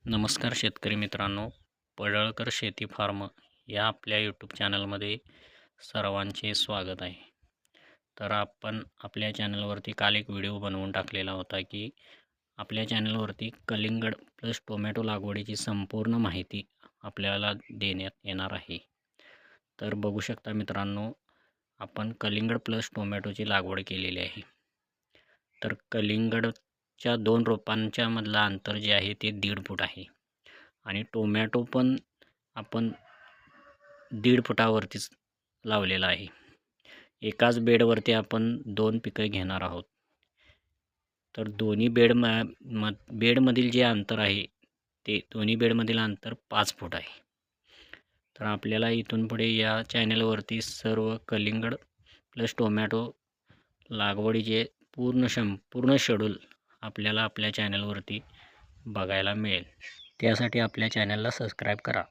नमस्कार शेतकरी मित्रांनो, पडळकर शेती फार्म या आपल्या यूट्यूब चॅनलमध्ये सर्वांचे स्वागत आहे. तर आपण आपल्या चॅनलवरती काल एक व्हिडिओ बनवून टाकलेला होता की आपल्या चॅनलवरती कलिंगड प्लस टोमॅटो लागवडीची संपूर्ण माहिती आपल्याला देण्यात येणार आहे. तर बघू शकता मित्रांनो, आपण कलिंगड प्लस टोमॅटोची लागवड केलेली आहे. तर कलिंगडच्या 2 रोपांच्या मधला अंतर जे आहे ते 1.5 फूट आहे आणि टोमॅटो पण आपण 1.5 फुटावरतीच लावलेला आहे. एकाच बेडवरती आपण 2 पिकं घेणार आहोत. तर दोन्ही बेडमधील जे अंतर आहे ते दोन्ही बेडमधील अंतर 5 फूट आहे. तर आपल्याला इथून पुढे या चॅनलवरती सर्व कलिंगड प्लस टोमॅटो लागवडीचे पूर्ण शेड्यूल आपल्याला आपल्या चॅनलवरती बघायला मिळेल. त्यासाठी आपल्या चॅनलला सबस्क्राईब करा.